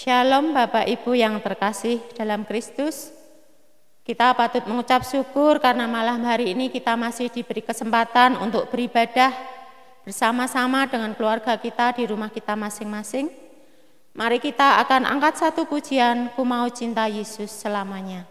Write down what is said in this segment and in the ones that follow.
Shalom Bapak Ibu yang terkasih dalam Kristus. Kita patut mengucap syukur karena malam hari ini kita masih diberi kesempatan untuk beribadah bersama-sama dengan keluarga kita di rumah kita masing-masing. Mari kita akan angkat satu pujian, Ku Mau Cinta Yesus Selamanya.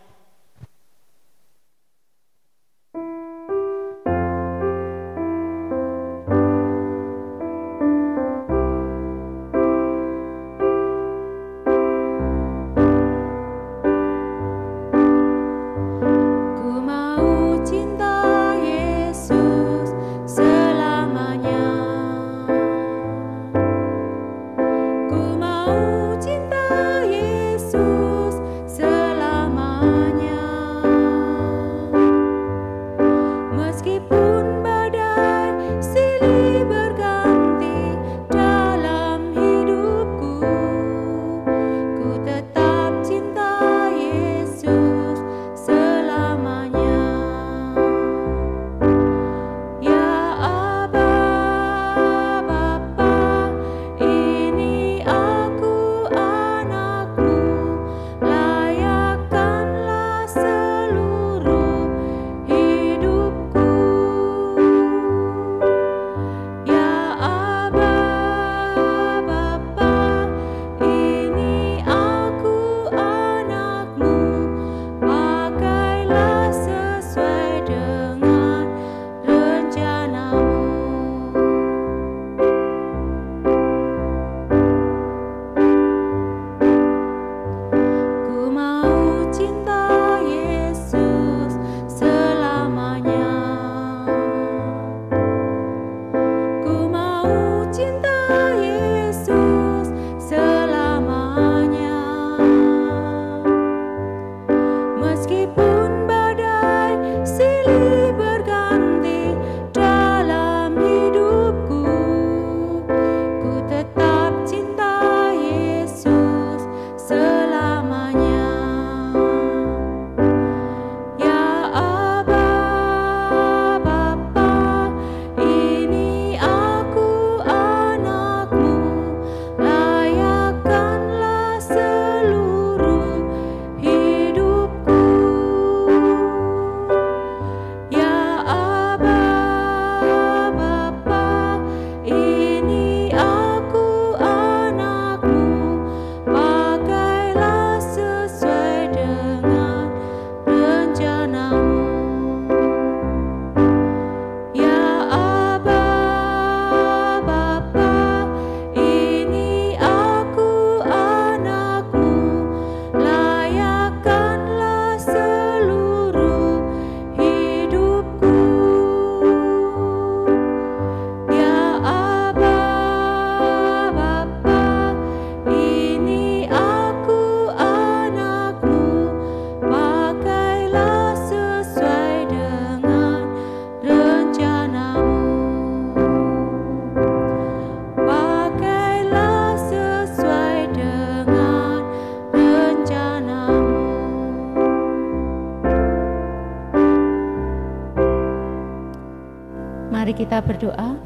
Mari kita berdoa.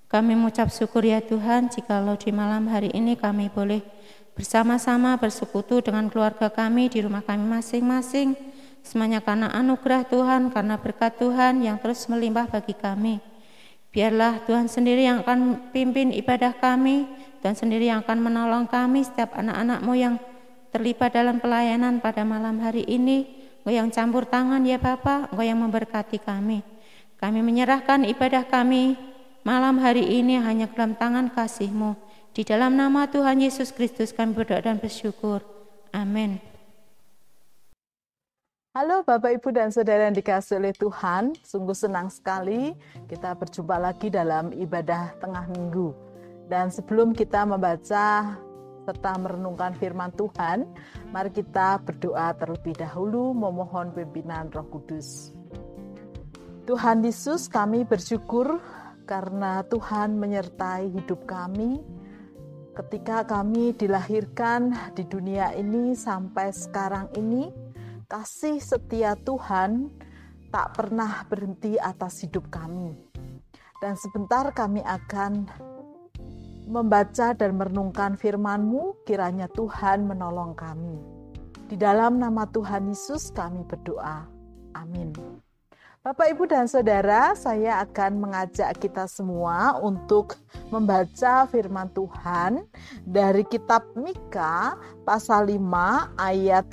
Kami mengucap syukur ya Tuhan, jikalau di malam hari ini kami boleh bersama-sama bersekutu dengan keluarga kami di rumah kami masing-masing. Semuanya karena anugerah Tuhan, karena berkat Tuhan yang terus melimpah bagi kami. Biarlah Tuhan sendiri yang akan pimpin ibadah kami, Tuhan sendiri yang akan menolong kami, setiap anak-anak-Mu yang terlibat dalam pelayanan pada malam hari ini. Engkau yang campur tangan ya Bapa, Engkau yang memberkati kami. Kami menyerahkan ibadah kami malam hari ini hanya ke dalam tangan kasih-Mu. Di dalam nama Tuhan Yesus Kristus kami berdoa dan bersyukur. Amin. Halo Bapak, Ibu, dan Saudara yang dikasihi oleh Tuhan. Sungguh senang sekali kita berjumpa lagi dalam ibadah tengah minggu. Dan sebelum kita membaca serta merenungkan firman Tuhan, mari kita berdoa terlebih dahulu memohon pimpinan Roh Kudus. Tuhan Yesus, kami bersyukur karena Tuhan menyertai hidup kami ketika kami dilahirkan di dunia ini sampai sekarang ini. Kasih setia Tuhan tak pernah berhenti atas hidup kami. Dan sebentar kami akan membaca dan merenungkan firman-Mu, kiranya Tuhan menolong kami. Di dalam nama Tuhan Yesus kami berdoa. Amin. Bapak, Ibu, dan Saudara, saya akan mengajak kita semua untuk membaca firman Tuhan dari kitab Mika pasal 5 ayat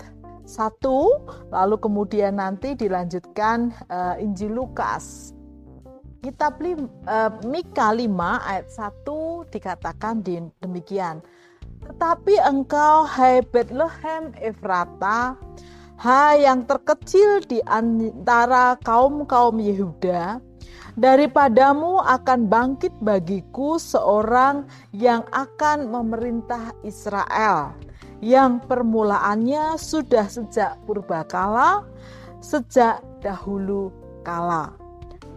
1, lalu kemudian nanti dilanjutkan Injil Lukas. Kitab Mika 5 ayat 1 dikatakan demikian. Tetapi engkau, hai Bethlehem Efrata, hai yang terkecil di antara kaum-kaum Yehuda, daripadamu akan bangkit bagiku seorang yang akan memerintah Israel, yang permulaannya sudah sejak purbakala, sejak dahulu kala.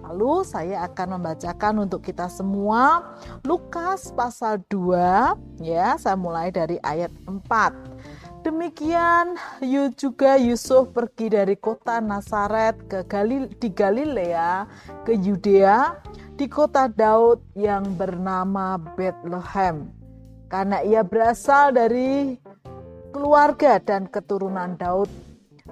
Lalu saya akan membacakan untuk kita semua Lukas pasal 2, ya, saya mulai dari ayat 4. Demikian juga Yusuf pergi dari kota Nazaret di Galilea ke Yudea, di kota Daud yang bernama Bethlehem, karena ia berasal dari keluarga dan keturunan Daud,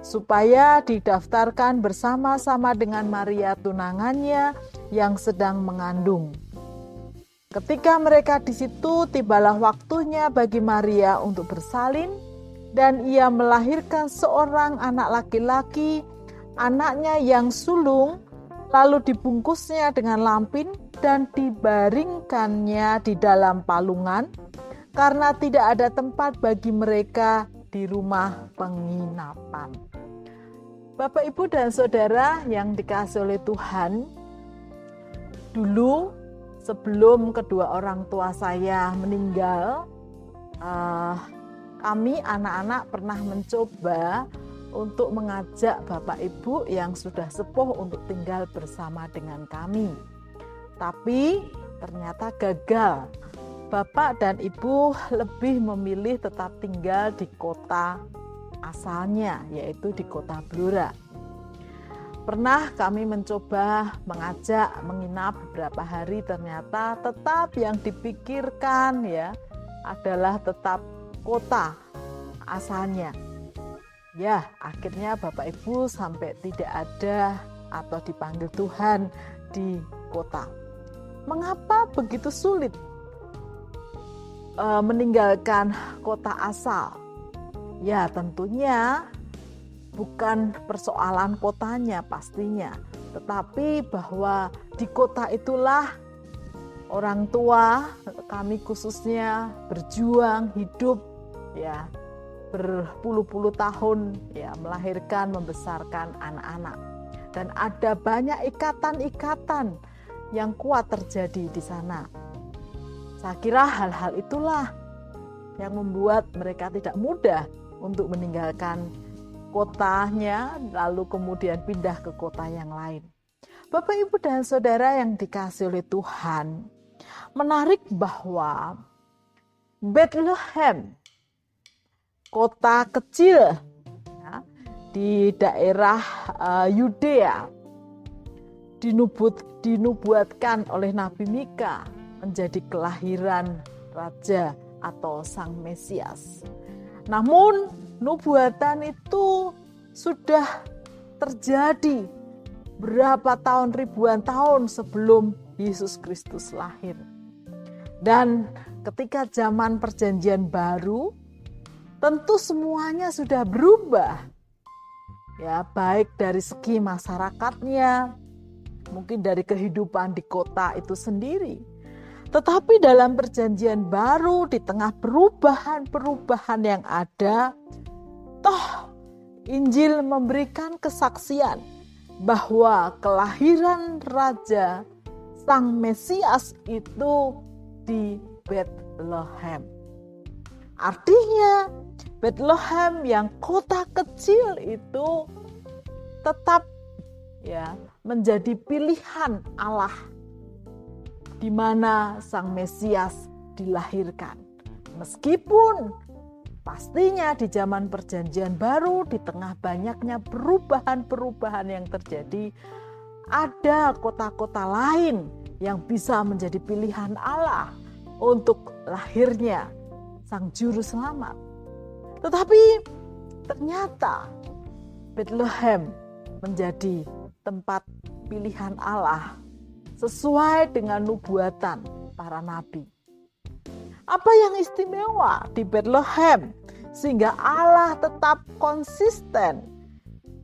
supaya didaftarkan bersama-sama dengan Maria tunangannya yang sedang mengandung. Ketika mereka di situ, tibalah waktunya bagi Maria untuk bersalin, dan ia melahirkan seorang anak laki-laki, anaknya yang sulung, lalu dibungkusnya dengan lampin dan dibaringkannya di dalam palungan, karena tidak ada tempat bagi mereka di rumah penginapan. Bapak, Ibu, dan Saudara yang dikasihi oleh Tuhan, dulu sebelum kedua orang tua saya meninggal, kami anak-anak pernah mencoba untuk mengajak Bapak Ibu yang sudah sepuh untuk tinggal bersama dengan kami. Tapi ternyata gagal. Bapak dan Ibu lebih memilih tetap tinggal di kota asalnya, yaitu di kota Blora. Pernah kami mencoba mengajak menginap beberapa hari, ternyata tetap yang dipikirkan ya adalah tetap kota asalnya. Ya, akhirnya Bapak Ibu sampai tidak ada atau dipanggil Tuhan di kota. Mengapa begitu sulit meninggalkan kota asal? Ya, tentunya bukan persoalan kotanya pastinya, tetapi bahwa di kota itulah orang tua kami khususnya berjuang hidup, ya, berpuluh-puluh tahun, ya, melahirkan, membesarkan anak-anak, dan ada banyak ikatan-ikatan yang kuat terjadi di sana. Saya kira hal-hal itulah yang membuat mereka tidak mudah untuk meninggalkan kotanya lalu kemudian pindah ke kota yang lain. Bapak, Ibu, dan Saudara yang dikasihi oleh Tuhan, menarik bahwa Bethlehem, kota kecil ya, di daerah Yudea, dinubuatkan oleh Nabi Mika menjadi kelahiran Raja atau Sang Mesias. Namun nubuatan itu sudah terjadi berapa tahun, ribuan tahun sebelum Yesus Kristus lahir. Dan ketika zaman perjanjian baru, tentu semuanya sudah berubah. Ya, baik dari segi masyarakatnya, mungkin dari kehidupan di kota itu sendiri. Tetapi dalam perjanjian baru, di tengah perubahan-perubahan yang ada, toh Injil memberikan kesaksian bahwa kelahiran Raja Sang Mesias itu di Bethlehem. Artinya Bethlehem yang kota kecil itu tetap ya menjadi pilihan Allah di mana Sang Mesias dilahirkan. Meskipun pastinya di zaman perjanjian baru, di tengah banyaknya perubahan-perubahan yang terjadi, ada kota-kota lain yang bisa menjadi pilihan Allah untuk lahirnya Sang Juru Selamat. Tetapi ternyata Bethlehem menjadi tempat pilihan Allah sesuai dengan nubuatan para nabi. Apa yang istimewa di Bethlehem sehingga Allah tetap konsisten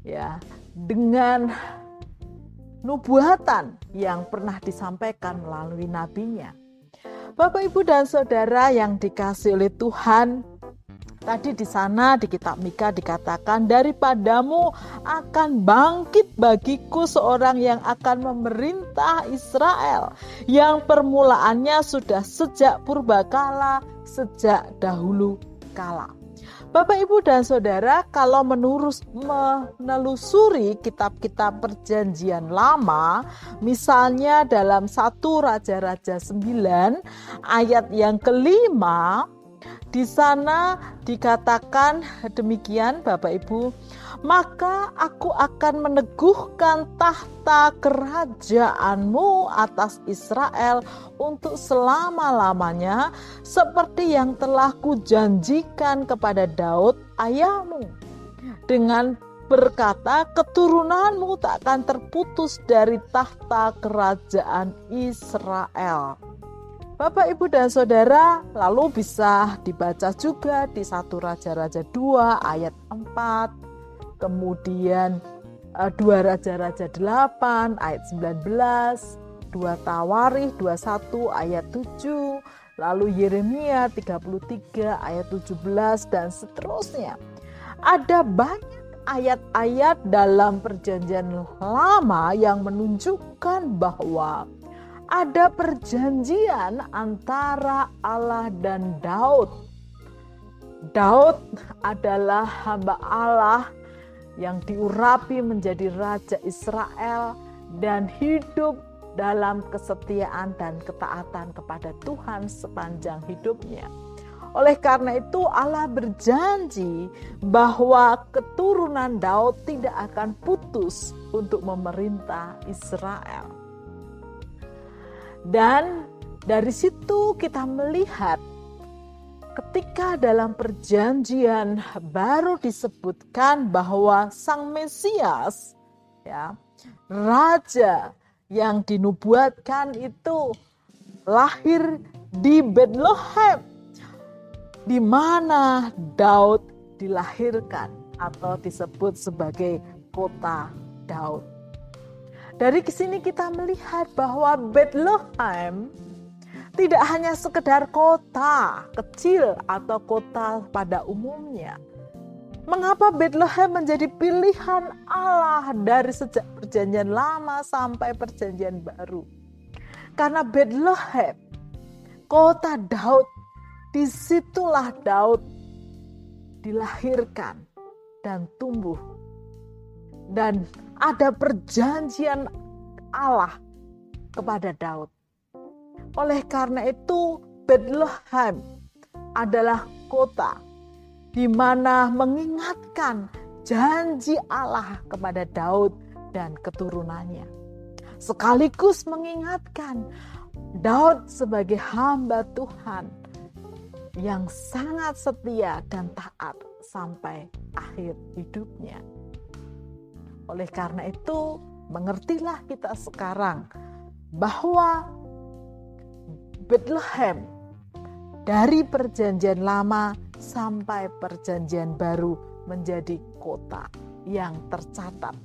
ya dengan nubuatan yang pernah disampaikan melalui nabinya? Bapak, Ibu, dan Saudara yang dikasihi oleh Tuhan, tadi di sana di kitab Mika dikatakan, daripadamu akan bangkit bagiku seorang yang akan memerintah Israel, yang permulaannya sudah sejak purbakala, sejak dahulu kala. Bapak, Ibu, dan Saudara, kalau menelusuri kitab-kitab perjanjian lama, misalnya dalam 1 Raja-Raja 9 ayat yang kelima, di sana dikatakan demikian, Bapak Ibu, maka aku akan meneguhkan tahta kerajaanmu atas Israel untuk selama-lamanya, seperti yang telah kujanjikan kepada Daud ayahmu, dengan berkata, keturunanmu tak akan terputus dari tahta kerajaan Israel. Bapak, Ibu, dan Saudara, lalu bisa dibaca juga di 1 Raja-Raja 2 ayat 4, kemudian 2 Raja-Raja 8 ayat 19, 2 Tawarikh 21 ayat 7, lalu Yeremia 33 ayat 17, dan seterusnya. Ada banyak ayat-ayat dalam perjanjian lama yang menunjukkan bahwa ada perjanjian antara Allah dan Daud. Daud adalah hamba Allah yang diurapi menjadi Raja Israel dan hidup dalam kesetiaan dan ketaatan kepada Tuhan sepanjang hidupnya. Oleh karena itu Allah berjanji bahwa keturunan Daud tidak akan putus untuk memerintah Israel. Dan dari situ kita melihat ketika dalam perjanjian baru disebutkan bahwa Sang Mesias, ya, Raja yang dinubuatkan itu lahir di Bethlehem, di mana Daud dilahirkan atau disebut sebagai kota Daud. Dari sini kita melihat bahwa Bethlehem tidak hanya sekedar kota kecil atau kota pada umumnya. Mengapa Bethlehem menjadi pilihan Allah dari sejak perjanjian lama sampai perjanjian baru? Karena Bethlehem, kota Daud, disitulah Daud dilahirkan dan tumbuh. Dan ada perjanjian Allah kepada Daud. Oleh karena itu, Bethlehem adalah kota di mana mengingatkan janji Allah kepada Daud dan keturunannya. Sekaligus mengingatkan Daud sebagai hamba Tuhan yang sangat setia dan taat sampai akhir hidupnya. Oleh karena itu, mengertilah kita sekarang bahwa Bethlehem dari perjanjian lama sampai perjanjian baru menjadi kota yang tercatat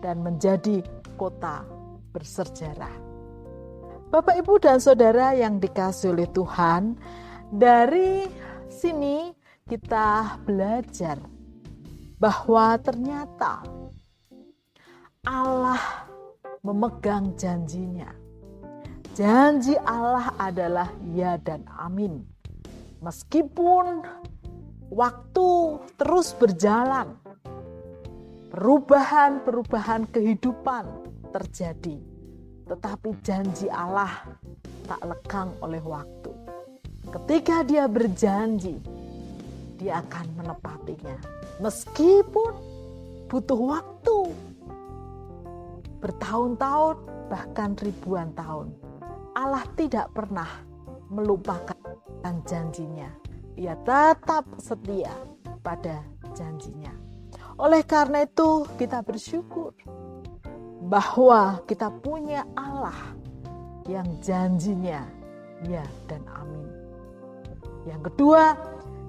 dan menjadi kota bersejarah. Bapak, Ibu, dan Saudara yang dikasihi oleh Tuhan, dari sini kita belajar bahwa ternyata Allah memegang janjinya. Janji Allah adalah ya dan amin. Meskipun waktu terus berjalan, perubahan kehidupan terjadi, tetapi janji Allah tak lekang oleh waktu. Ketika Dia berjanji, Dia akan menepatinya. Meskipun butuh waktu bertahun-tahun, bahkan ribuan tahun, Allah tidak pernah melupakan dan janjinya. Ia tetap setia pada janjinya. Oleh karena itu kita bersyukur bahwa kita punya Allah yang janjinya ya dan amin. Yang kedua,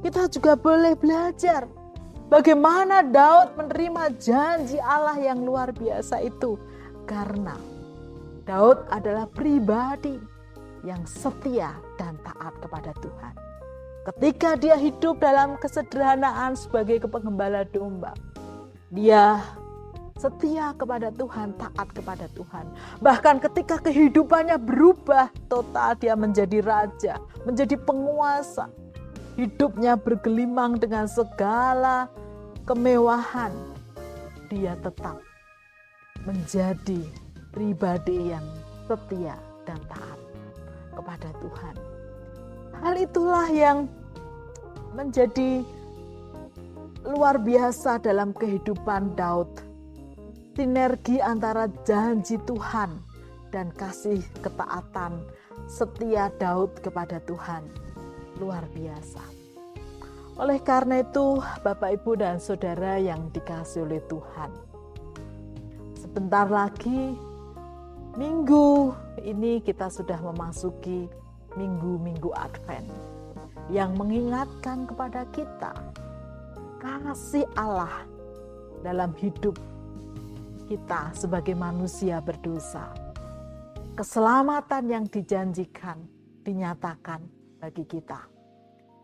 kita juga boleh belajar bagaimana Daud menerima janji Allah yang luar biasa itu. Karena Daud adalah pribadi yang setia dan taat kepada Tuhan. Ketika dia hidup dalam kesederhanaan sebagai penggembala domba, dia setia kepada Tuhan, taat kepada Tuhan. Bahkan ketika kehidupannya berubah total, dia menjadi raja, menjadi penguasa. Hidupnya bergelimang dengan segala kemewahan. Dia tetap menjadi pribadi yang setia dan taat kepada Tuhan. Hal itulah yang menjadi luar biasa dalam kehidupan Daud. Sinergi antara janji Tuhan dan kasih ketaatan setia Daud kepada Tuhan luar biasa. Oleh karena itu, Bapak, Ibu, dan Saudara yang dikasihi oleh Tuhan, sebentar lagi minggu ini kita sudah memasuki minggu-minggu Advent yang mengingatkan kepada kita kasih Allah dalam hidup kita sebagai manusia berdosa. Keselamatan yang dijanjikan dinyatakan bagi kita.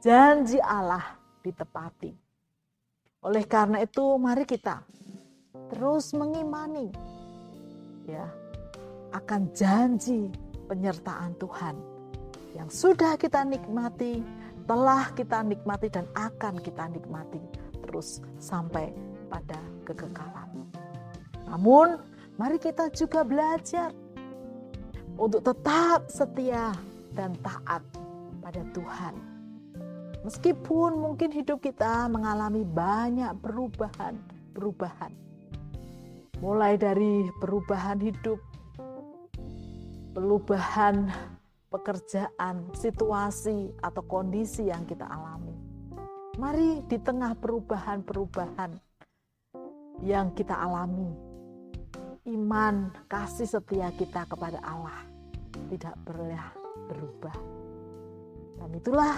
Janji Allah ditepati. Oleh karena itu mari kita terus mengimani ya akan janji penyertaan Tuhan yang sudah kita nikmati, telah kita nikmati dan akan kita nikmati terus sampai pada kekekalan. Namun mari kita juga belajar untuk tetap setia dan taat pada Tuhan. Meskipun mungkin hidup kita mengalami banyak perubahan. Mulai dari perubahan hidup, perubahan pekerjaan, situasi atau kondisi yang kita alami. Mari di tengah perubahan-perubahan yang kita alami, iman, kasih setia kita kepada Allah tidak pernah berubah. Dan itulah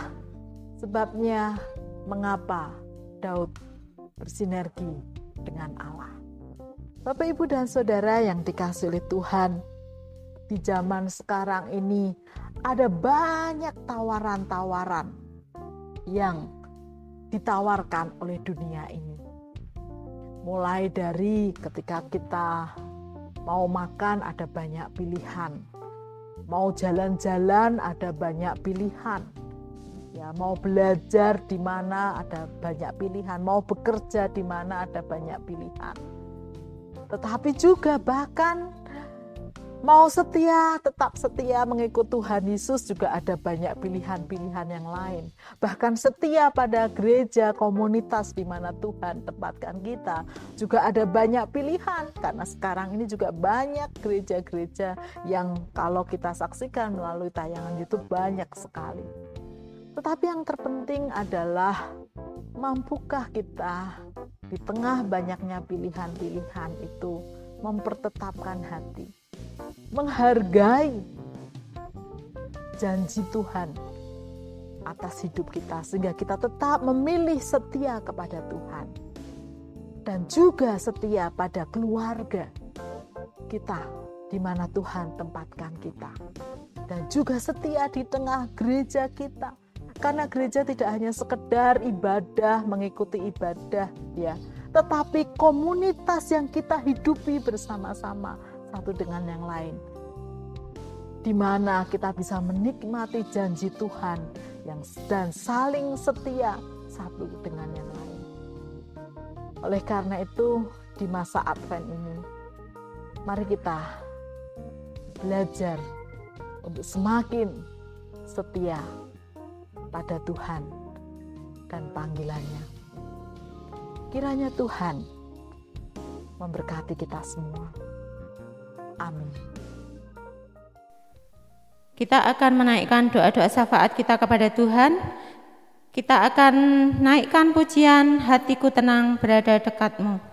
sebabnya mengapa Daud bersinergi dengan Allah. Bapak, Ibu, dan Saudara yang dikasihi oleh Tuhan, di zaman sekarang ini ada banyak tawaran-tawaran yang ditawarkan oleh dunia ini. Mulai dari ketika kita mau makan ada banyak pilihan, mau jalan-jalan ada banyak pilihan, ya mau belajar di mana ada banyak pilihan, mau bekerja di mana ada banyak pilihan. Tetapi juga bahkan mau setia, tetap setia mengikut Tuhan Yesus juga ada banyak pilihan-pilihan yang lain. Bahkan setia pada gereja, komunitas di mana Tuhan tempatkan kita juga ada banyak pilihan. Karena sekarang ini juga banyak gereja-gereja yang kalau kita saksikan melalui tayangan YouTube banyak sekali. Tetapi yang terpenting adalah mampukah kita di tengah banyaknya pilihan-pilihan itu mempertetapkan hati, menghargai janji Tuhan atas hidup kita sehingga kita tetap memilih setia kepada Tuhan dan juga setia pada keluarga kita di mana Tuhan tempatkan kita dan juga setia di tengah gereja kita. Karena gereja tidak hanya sekedar ibadah, mengikuti ibadah ya, tetapi komunitas yang kita hidupi bersama-sama satu dengan yang lain. Di mana kita bisa menikmati janji Tuhan dan saling setia satu dengan yang lain. Oleh karena itu, di masa Advent ini, mari kita belajar untuk semakin setia pada Tuhan dan panggilannya. Kiranya Tuhan memberkati kita semua. Amin. Kita akan menaikkan doa-doa syafaat kita kepada Tuhan. Kita akan naikkan pujian Hatiku Tenang Berada Dekatmu.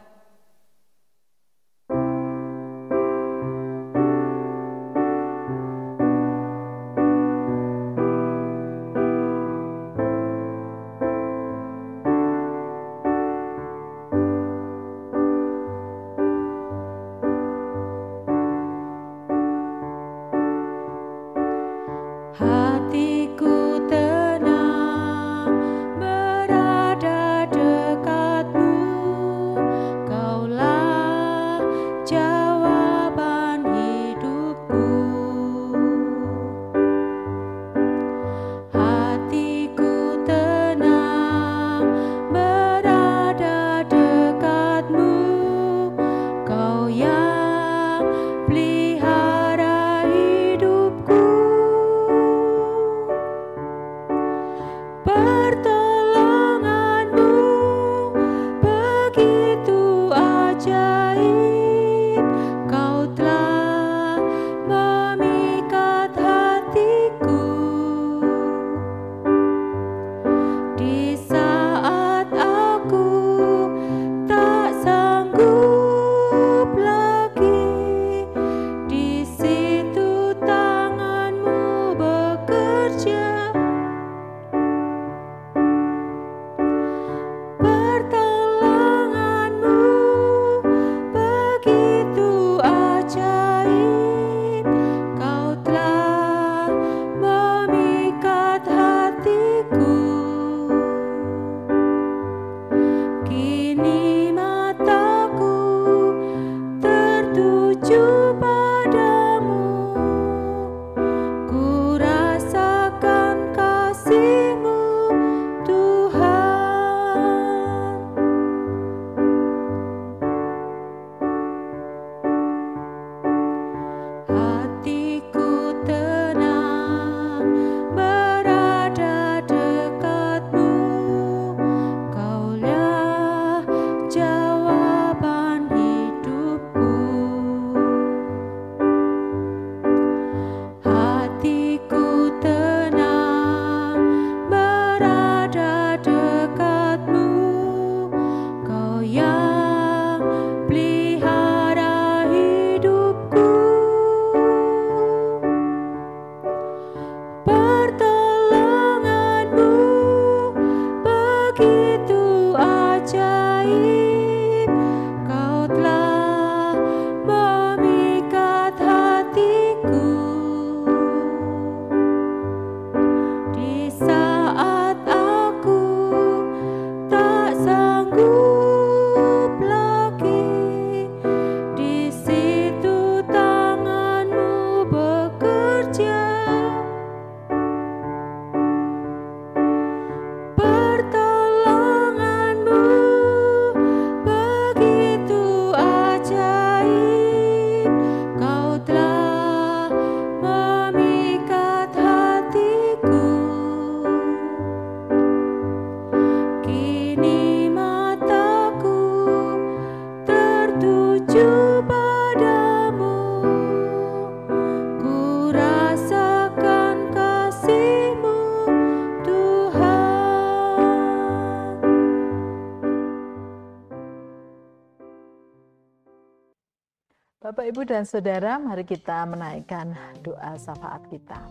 Bapak, Ibu, dan Saudara, mari kita menaikkan doa syafaat kita.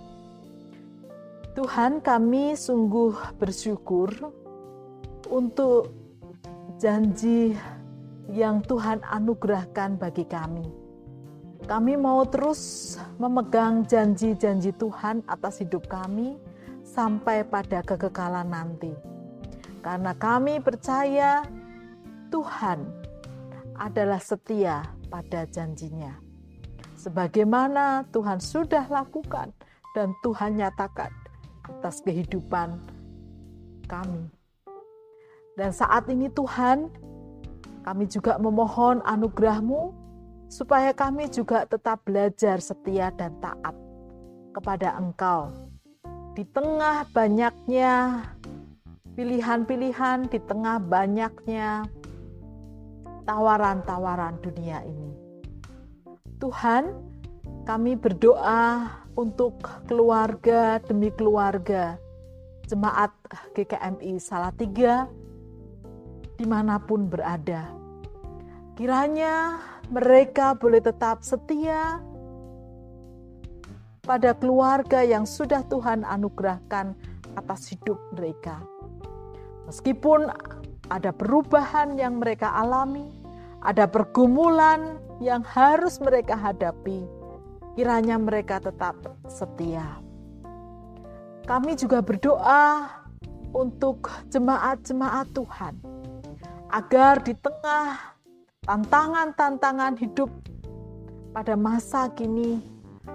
Tuhan, kami sungguh bersyukur untuk janji yang Tuhan anugerahkan bagi kami. Kami mau terus memegang janji-janji Tuhan atas hidup kami sampai pada kekekalan nanti. Karena kami percaya Tuhan adalah setia pada janjinya. Sebagaimana Tuhan sudah lakukan dan Tuhan nyatakan atas kehidupan kami. Dan saat ini Tuhan, kami juga memohon anugerah-Mu supaya kami juga tetap belajar setia dan taat kepada Engkau. Di tengah banyaknya pilihan-pilihan, di tengah banyaknya tawaran-tawaran dunia ini. Tuhan, kami berdoa untuk keluarga demi keluarga jemaat GKMI Salatiga dimanapun berada. Kiranya mereka boleh tetap setia pada keluarga yang sudah Tuhan anugerahkan atas hidup mereka. Meskipun ada perubahan yang mereka alami, ada pergumulan yang harus mereka hadapi, kiranya mereka tetap setia. Kami juga berdoa untuk jemaat-jemaat Tuhan, agar di tengah tantangan-tantangan hidup pada masa kini,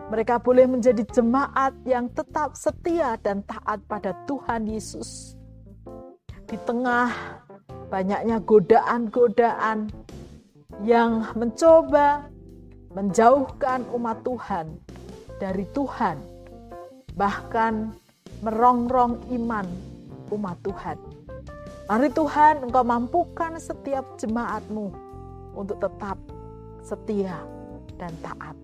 mereka boleh menjadi jemaat yang tetap setia dan taat pada Tuhan Yesus. Di tengah banyaknya godaan-godaan yang mencoba menjauhkan umat Tuhan dari Tuhan, bahkan merongrong iman umat Tuhan. Mari Tuhan, Engkau mampukan setiap jemaat-Mu untuk tetap setia dan taat.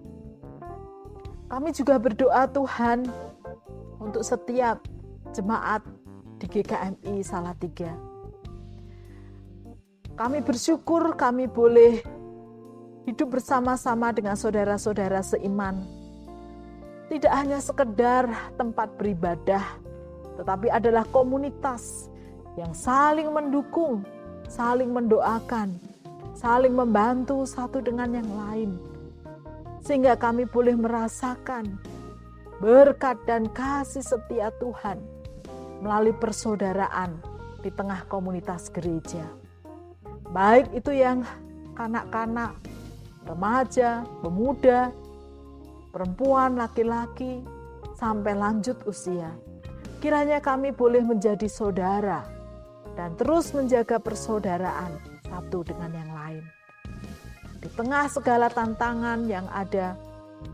Kami juga berdoa Tuhan untuk setiap jemaat di GKMI Salatiga. Kami bersyukur kami boleh hidup bersama-sama dengan saudara-saudara seiman. Tidak hanya sekedar tempat beribadah, tetapi adalah komunitas yang saling mendukung, saling mendoakan, saling membantu satu dengan yang lain. Sehingga kami boleh merasakan berkat dan kasih setia Tuhan melalui persaudaraan di tengah komunitas gereja. Baik itu yang kanak-kanak, remaja, pemuda, perempuan, laki-laki, sampai lanjut usia. Kiranya kami boleh menjadi saudara dan terus menjaga persaudaraan satu dengan yang lain. Di tengah segala tantangan yang ada,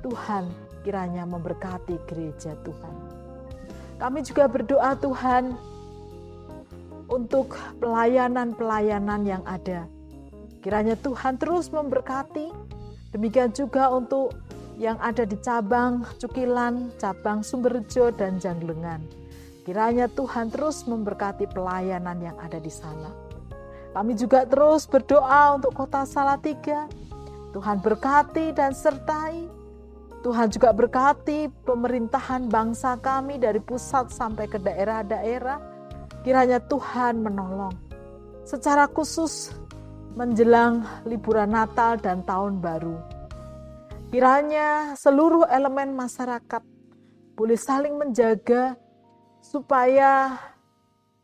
Tuhan kiranya memberkati gereja Tuhan. Kami juga berdoa Tuhan untuk pelayanan-pelayanan yang ada. Kiranya Tuhan terus memberkati. Demikian juga untuk yang ada di cabang Cukilan, cabang Sumberjo, dan Janglengan. Kiranya Tuhan terus memberkati pelayanan yang ada di sana. Kami juga terus berdoa untuk kota Salatiga. Tuhan berkati dan sertai. Tuhan juga berkati pemerintahan bangsa kami dari pusat sampai ke daerah-daerah. Kiranya Tuhan menolong. Secara khusus menjelang liburan Natal dan Tahun Baru. Kiranya seluruh elemen masyarakat boleh saling menjaga supaya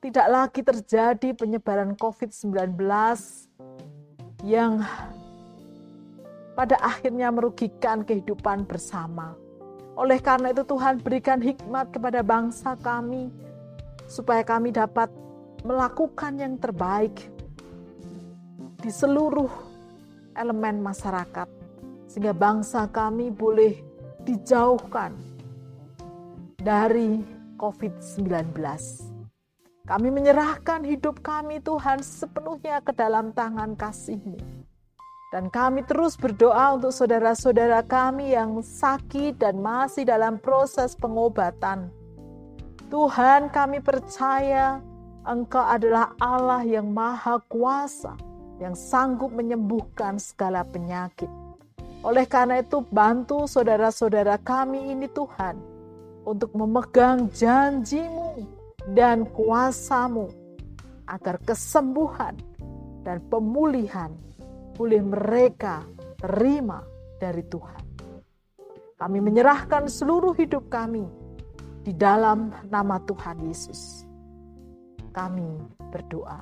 tidak lagi terjadi penyebaran COVID-19 yang pada akhirnya merugikan kehidupan bersama. Oleh karena itu Tuhan berikan hikmat kepada bangsa kami supaya kami dapat melakukan yang terbaik di seluruh elemen masyarakat sehingga bangsa kami boleh dijauhkan dari COVID-19. Kami menyerahkan hidup kami Tuhan sepenuhnya ke dalam tangan kasih-Mu. Dan kami terus berdoa untuk saudara-saudara kami yang sakit dan masih dalam proses pengobatan. Tuhan, kami percaya Engkau adalah Allah yang maha kuasa, yang sanggup menyembuhkan segala penyakit. Oleh karena itu, bantu saudara-saudara kami ini Tuhan, untuk memegang janji-Mu dan kuasa-Mu, agar kesembuhan dan pemulihan boleh mereka terima dari Tuhan. Kami menyerahkan seluruh hidup kami di dalam nama Tuhan Yesus. Kami berdoa.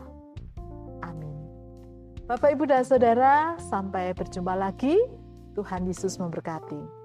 Amin. Bapak, Ibu, dan Saudara, sampai berjumpa lagi. Tuhan Yesus memberkati.